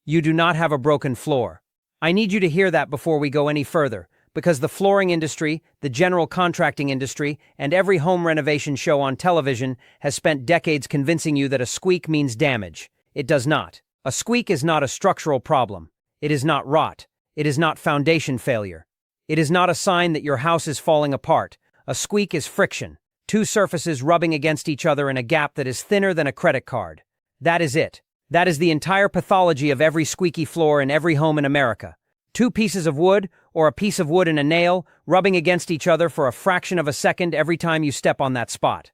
You do not have a broken floor. I need you to hear that before we go any further, because the flooring industry, the general contracting industry, and every home renovation show on television has spent decades convincing you that a squeak means damage. It does not. A squeak is not a structural problem. It is not rot. It is not foundation failure. It is not a sign that your house is falling apart. A squeak is friction. Two surfaces rubbing against each other in a gap that is thinner than a credit card. That is it. That is the entire pathology of every squeaky floor in every home in America. Two pieces of wood, or a piece of wood and a nail, rubbing against each other for a fraction of a second every time you step on that spot.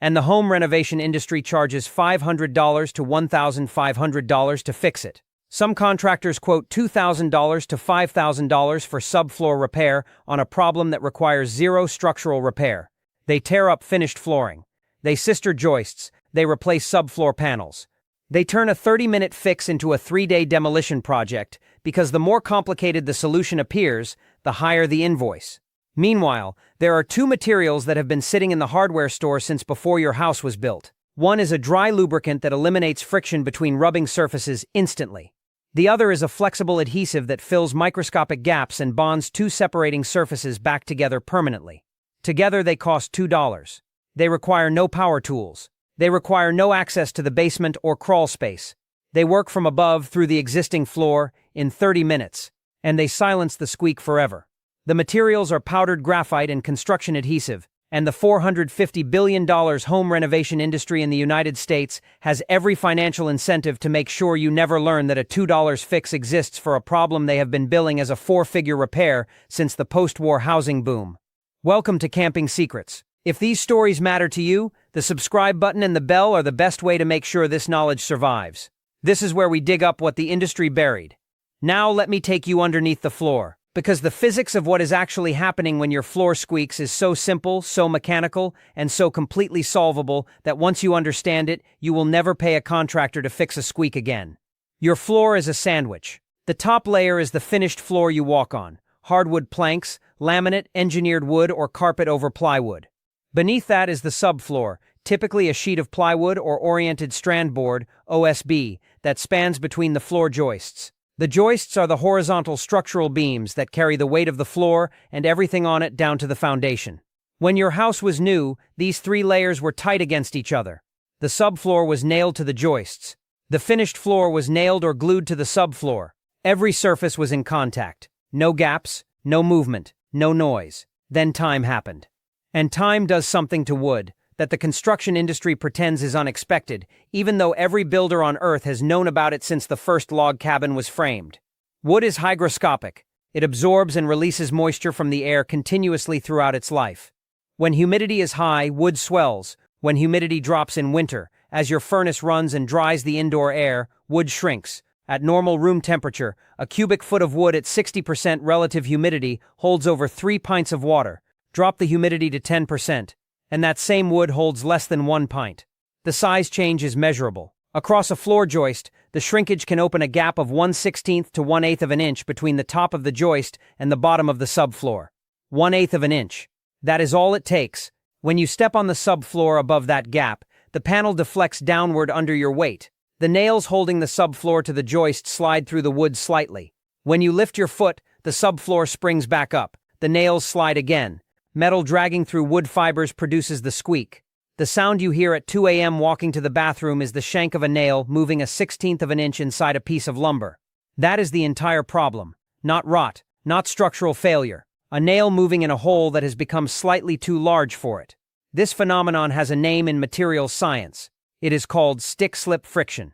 And the home renovation industry charges $500 to $1,500 to fix it. Some contractors quote $2,000 to $5,000 for subfloor repair on a problem that requires zero structural repair. They tear up finished flooring. They sister joists. They replace subfloor panels. They turn a 30-minute fix into a 3-day demolition project because the more complicated the solution appears, the higher the invoice. Meanwhile, there are two materials that have been sitting in the hardware store since before your house was built. One is a dry lubricant that eliminates friction between rubbing surfaces instantly. The other is a flexible adhesive that fills microscopic gaps and bonds two separating surfaces back together permanently. Together they cost $2. They require no power tools. They require no access to the basement or crawl space. They work from above through the existing floor in 30 minutes, and they silence the squeak forever. The materials are powdered graphite and construction adhesive, and the $450 billion home renovation industry in the United States has every financial incentive to make sure you never learn that a $2 fix exists for a problem they have been billing as a 4-figure repair since the post-war housing boom. Welcome to Camping Secrets. If these stories matter to you, the subscribe button and the bell are the best way to make sure this knowledge survives. This is where we dig up what the industry buried. Now let me take you underneath the floor, because the physics of what is actually happening when your floor squeaks is so simple, so mechanical, and so completely solvable that once you understand it, you will never pay a contractor to fix a squeak again. Your floor is a sandwich. The top layer is the finished floor you walk on, hardwood planks, laminate, engineered wood, or carpet over plywood. Beneath that is the subfloor, typically a sheet of plywood or oriented strand board, OSB, that spans between the floor joists. The joists are the horizontal structural beams that carry the weight of the floor and everything on it down to the foundation. When your house was new, these three layers were tight against each other. The subfloor was nailed to the joists. The finished floor was nailed or glued to the subfloor. Every surface was in contact. No gaps, no movement, no noise. Then time happened. And time does something to wood that the construction industry pretends is unexpected, even though every builder on Earth has known about it since the first log cabin was framed. Wood is hygroscopic. It absorbs and releases moisture from the air continuously throughout its life. When humidity is high, wood swells. When humidity drops in winter, as your furnace runs and dries the indoor air, wood shrinks. At normal room temperature, a cubic foot of wood at 60% relative humidity holds over 3 pints of water. Drop the humidity to 10%, and that same wood holds less than 1 pint. The size change is measurable. Across a floor joist, the shrinkage can open a gap of 1/16 to 1/8 of an inch between the top of the joist and the bottom of the subfloor. 1/8 of an inch. That is all it takes. When you step on the subfloor above that gap, the panel deflects downward under your weight. The nails holding the subfloor to the joist slide through the wood slightly. When you lift your foot, the subfloor springs back up. The nails slide again. Metal dragging through wood fibers produces the squeak. The sound you hear at 2 a.m. walking to the bathroom is the shank of a nail moving a 1/16 of an inch inside a piece of lumber. That is the entire problem. Not rot, not structural failure. A nail moving in a hole that has become slightly too large for it. This phenomenon has a name in materials science. It is called stick-slip friction.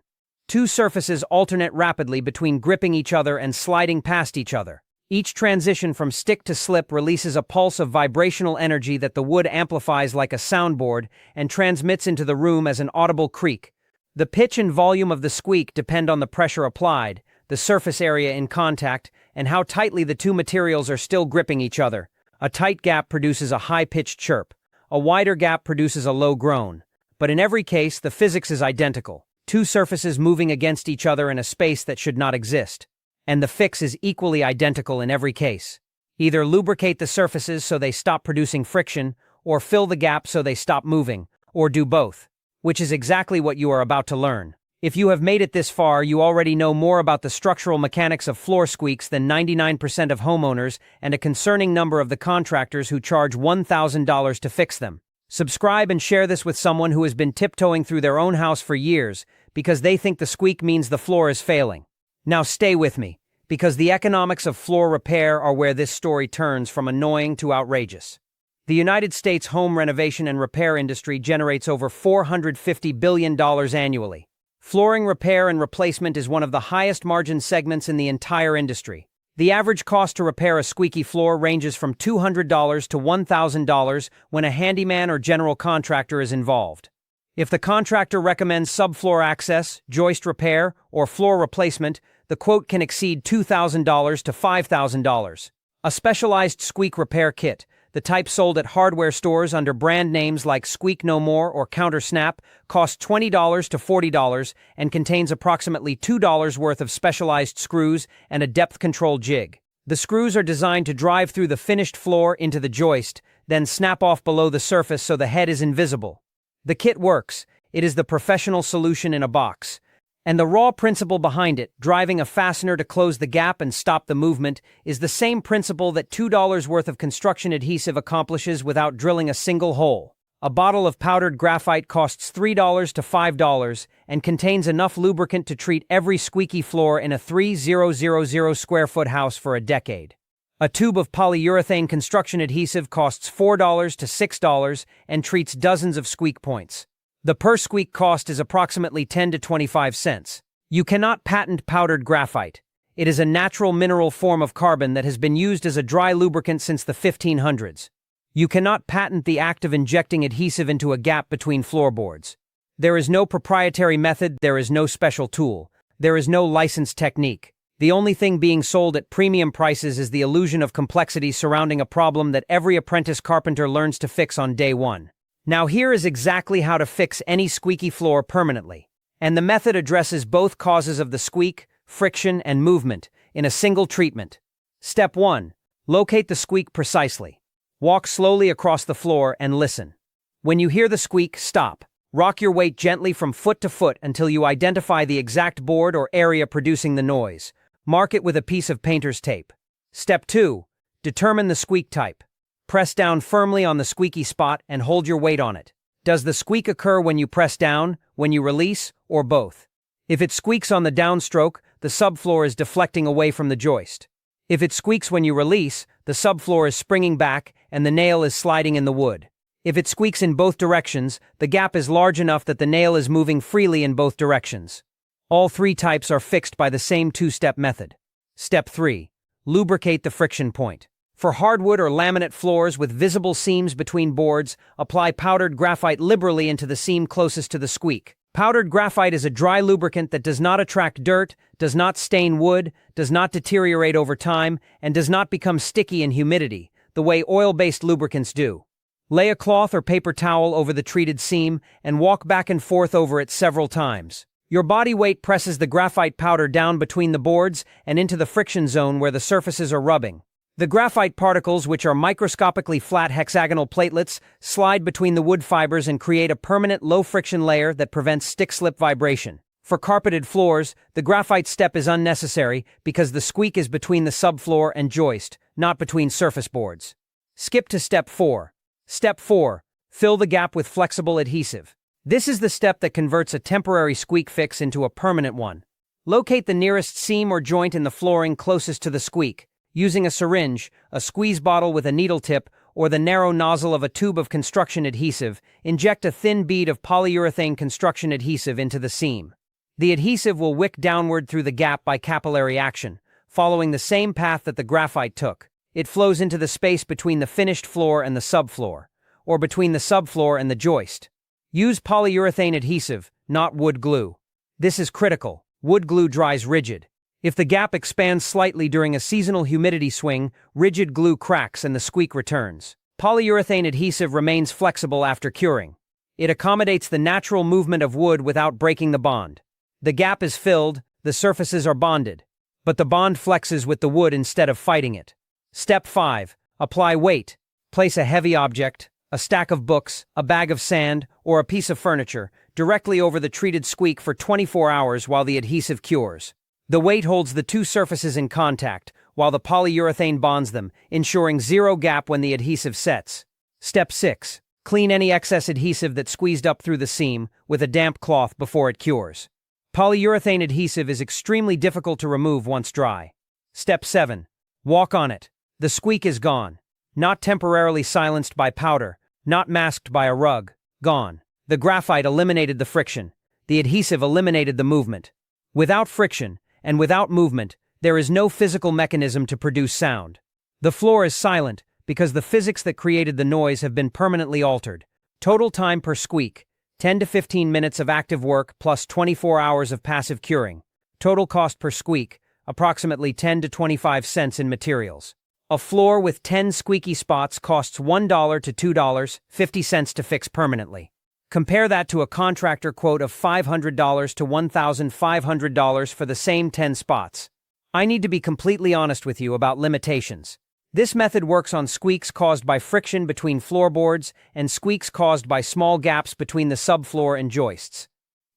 Two surfaces alternate rapidly between gripping each other and sliding past each other. Each transition from stick to slip releases a pulse of vibrational energy that the wood amplifies like a soundboard and transmits into the room as an audible creak. The pitch and volume of the squeak depend on the pressure applied, the surface area in contact, and how tightly the two materials are still gripping each other. A tight gap produces a high-pitched chirp. A wider gap produces a low groan. But in every case, the physics is identical. Two surfaces moving against each other in a space that should not exist. And the fix is equally identical in every case. Either lubricate the surfaces so they stop producing friction, or fill the gap so they stop moving, or do both, which is exactly what you are about to learn. If you have made it this far, you already know more about the structural mechanics of floor squeaks than 99% of homeowners and a concerning number of the contractors who charge $1,000 to fix them. Subscribe and share this with someone who has been tiptoeing through their own house for years because they think the squeak means the floor is failing. Now stay with me, because the economics of floor repair are where this story turns from annoying to outrageous. The United States home renovation and repair industry generates over $450 billion annually. Flooring repair and replacement is one of the highest margin segments in the entire industry. The average cost to repair a squeaky floor ranges from $200 to $1,000 when a handyman or general contractor is involved. If the contractor recommends subfloor access, joist repair, or floor replacement, the quote can exceed $2,000 to $5,000. A specialized squeak repair kit, the type sold at hardware stores under brand names like Squeak No More or Counter Snap, costs $20 to $40 and contains approximately $2 worth of specialized screws and a depth-control jig. The screws are designed to drive through the finished floor into the joist, then snap off below the surface so the head is invisible. The kit works. It is the professional solution in a box. And the raw principle behind it, driving a fastener to close the gap and stop the movement, is the same principle that $2 worth of construction adhesive accomplishes without drilling a single hole. A bottle of powdered graphite costs $3 to $5 and contains enough lubricant to treat every squeaky floor in a 3,000 square foot house for a decade. A tube of polyurethane construction adhesive costs $4 to $6 and treats dozens of squeak points. The per squeak cost is approximately 10 to 25 cents. You cannot patent powdered graphite. It is a natural mineral form of carbon that has been used as a dry lubricant since the 1500s. You cannot patent the act of injecting adhesive into a gap between floorboards. There is no proprietary method, there is no special tool. There is no licensed technique. The only thing being sold at premium prices is the illusion of complexity surrounding a problem that every apprentice carpenter learns to fix on day one. Now here is exactly how to fix any squeaky floor permanently. And the method addresses both causes of the squeak, friction, and movement in a single treatment. Step 1. Locate the squeak precisely. Walk slowly across the floor and listen. When you hear the squeak, stop. Rock your weight gently from foot to foot until you identify the exact board or area producing the noise. Mark it with a piece of painter's tape. Step 2. Determine the squeak type. Press down firmly on the squeaky spot and hold your weight on it. Does the squeak occur when you press down, when you release, or both? If it squeaks on the downstroke, the subfloor is deflecting away from the joist. If it squeaks when you release, the subfloor is springing back and the nail is sliding in the wood. If it squeaks in both directions, the gap is large enough that the nail is moving freely in both directions. All three types are fixed by the same two-step method. Step 3. Lubricate the friction point. For hardwood or laminate floors with visible seams between boards, apply powdered graphite liberally into the seam closest to the squeak. Powdered graphite is a dry lubricant that does not attract dirt, does not stain wood, does not deteriorate over time, and does not become sticky in humidity, the way oil-based lubricants do. Lay a cloth or paper towel over the treated seam and walk back and forth over it several times. Your body weight presses the graphite powder down between the boards and into the friction zone where the surfaces are rubbing. The graphite particles, which are microscopically flat hexagonal platelets, slide between the wood fibers and create a permanent low-friction layer that prevents stick-slip vibration. For carpeted floors, the graphite step is unnecessary because the squeak is between the subfloor and joist, not between surface boards. Skip to Step 4. Step 4. Fill the gap with flexible adhesive. This is the step that converts a temporary squeak fix into a permanent one. Locate the nearest seam or joint in the flooring closest to the squeak. Using a syringe, a squeeze bottle with a needle tip, or the narrow nozzle of a tube of construction adhesive, inject a thin bead of polyurethane construction adhesive into the seam. The adhesive will wick downward through the gap by capillary action, following the same path that the graphite took. It flows into the space between the finished floor and the subfloor, or between the subfloor and the joist. Use polyurethane adhesive, not wood glue. This is critical. Wood glue dries rigid. If the gap expands slightly during a seasonal humidity swing, rigid glue cracks and the squeak returns. Polyurethane adhesive remains flexible after curing. It accommodates the natural movement of wood without breaking the bond. The gap is filled, the surfaces are bonded, but the bond flexes with the wood instead of fighting it. Step 5. Apply weight. Place a heavy object, a stack of books, a bag of sand, or a piece of furniture, directly over the treated squeak for 24 hours while the adhesive cures. The weight holds the two surfaces in contact, while the polyurethane bonds them, ensuring zero gap when the adhesive sets. Step 6. Clean any excess adhesive that squeezed up through the seam with a damp cloth before it cures. Polyurethane adhesive is extremely difficult to remove once dry. Step 7. Walk on it. The squeak is gone. Not temporarily silenced by powder, not masked by a rug. Gone. The graphite eliminated the friction. The adhesive eliminated the movement. Without friction, and without movement, there is no physical mechanism to produce sound. The floor is silent because the physics that created the noise have been permanently altered. Total time per squeak, 10 to 15 minutes of active work plus 24 hours of passive curing. Total cost per squeak, approximately 10 to 25 cents in materials. A floor with 10 squeaky spots costs $1 to $2.50 to fix permanently. Compare that to a contractor quote of $500 to $1,500 for the same 10 spots. I need to be completely honest with you about limitations. This method works on squeaks caused by friction between floorboards and squeaks caused by small gaps between the subfloor and joists.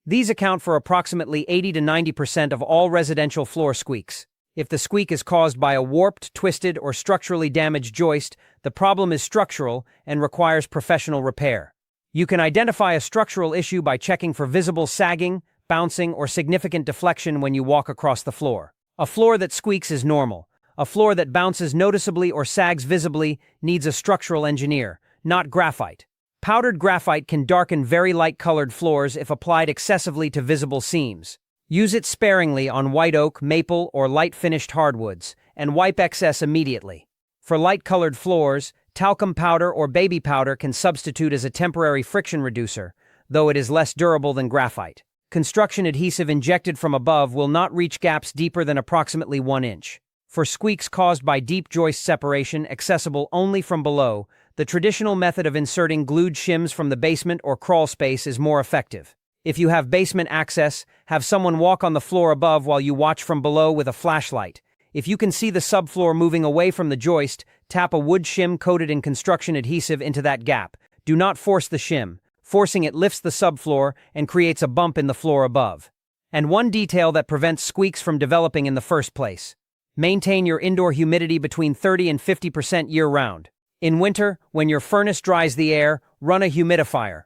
These account for approximately 80 to 90% of all residential floor squeaks. If the squeak is caused by a warped, twisted, or structurally damaged joist, the problem is structural and requires professional repair. You can identify a structural issue by checking for visible sagging, bouncing, or significant deflection when you walk across the floor. A floor that squeaks is normal. A floor that bounces noticeably or sags visibly needs a structural engineer, not graphite. Powdered graphite can darken very light-colored floors if applied excessively to visible seams. Use it sparingly on white oak, maple, or light-finished hardwoods, and wipe excess immediately. For light-colored floors, talcum powder or baby powder can substitute as a temporary friction reducer, though it is less durable than graphite. Construction adhesive injected from above will not reach gaps deeper than approximately 1 inch. For squeaks caused by deep joist separation accessible only from below, the traditional method of inserting glued shims from the basement or crawl space is more effective. If you have basement access, have someone walk on the floor above while you watch from below with a flashlight. If you can see the subfloor moving away from the joist, tap a wood shim coated in construction adhesive into that gap. Do not force the shim. Forcing it lifts the subfloor and creates a bump in the floor above. And one detail that prevents squeaks from developing in the first place. Maintain your indoor humidity between 30 and 50% year-round. In winter, when your furnace dries the air, run a humidifier.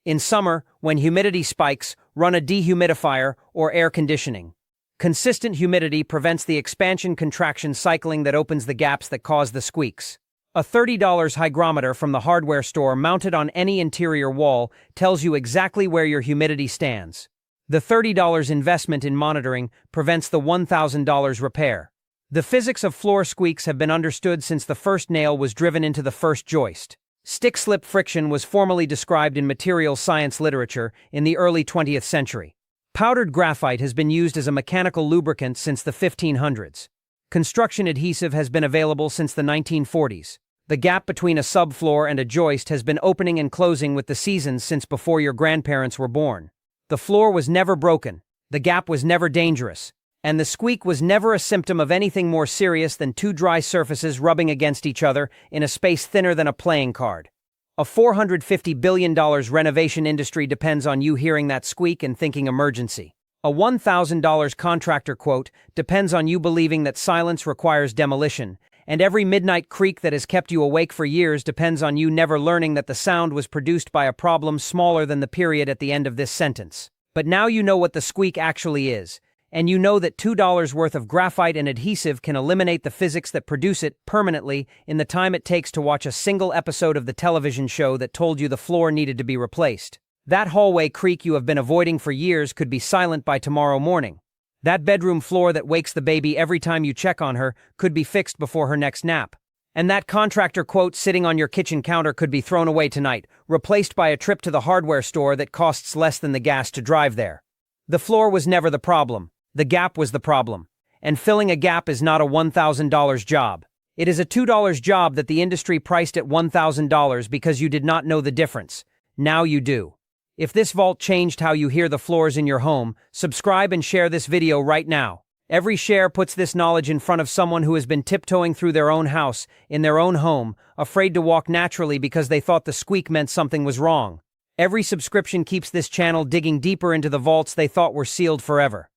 In summer, when humidity spikes, run a dehumidifier or air conditioning. Consistent humidity prevents the expansion-contraction cycling that opens the gaps that cause the squeaks. A $30 hygrometer from the hardware store mounted on any interior wall tells you exactly where your humidity stands. The $30 investment in monitoring prevents the $1,000 repair. The physics of floor squeaks have been understood since the first nail was driven into the first joist. Stick-slip friction was formally described in materials science literature in the early 20th century. Powdered graphite has been used as a mechanical lubricant since the 1500s. Construction adhesive has been available since the 1940s. The gap between a subfloor and a joist has been opening and closing with the seasons since before your grandparents were born. The floor was never broken, the gap was never dangerous, and the squeak was never a symptom of anything more serious than two dry surfaces rubbing against each other in a space thinner than a playing card. A $450 billion renovation industry depends on you hearing that squeak and thinking emergency. A $1,000 contractor quote depends on you believing that silence requires demolition, and every midnight creak that has kept you awake for years depends on you never learning that the sound was produced by a problem smaller than the period at the end of this sentence. But now you know what the squeak actually is, and you know that $2 worth of graphite and adhesive can eliminate the physics that produce it permanently in the time it takes to watch a single episode of the television show that told you the floor needed to be replaced. That hallway creak you have been avoiding for years could be silent by tomorrow morning. That bedroom floor that wakes the baby every time you check on her could be fixed before her next nap. And that contractor quote sitting on your kitchen counter could be thrown away tonight, replaced by a trip to the hardware store that costs less than the gas to drive there. The floor was never the problem. The gap was the problem. And filling a gap is not a $1,000 job. It is a $2 job that the industry priced at $1,000 because you did not know the difference. Now you do. If this vault changed how you hear the floors in your home, subscribe and share this video right now. Every share puts this knowledge in front of someone who has been tiptoeing through their own house, in their own home, afraid to walk naturally because they thought the squeak meant something was wrong. Every subscription keeps this channel digging deeper into the vaults they thought were sealed forever.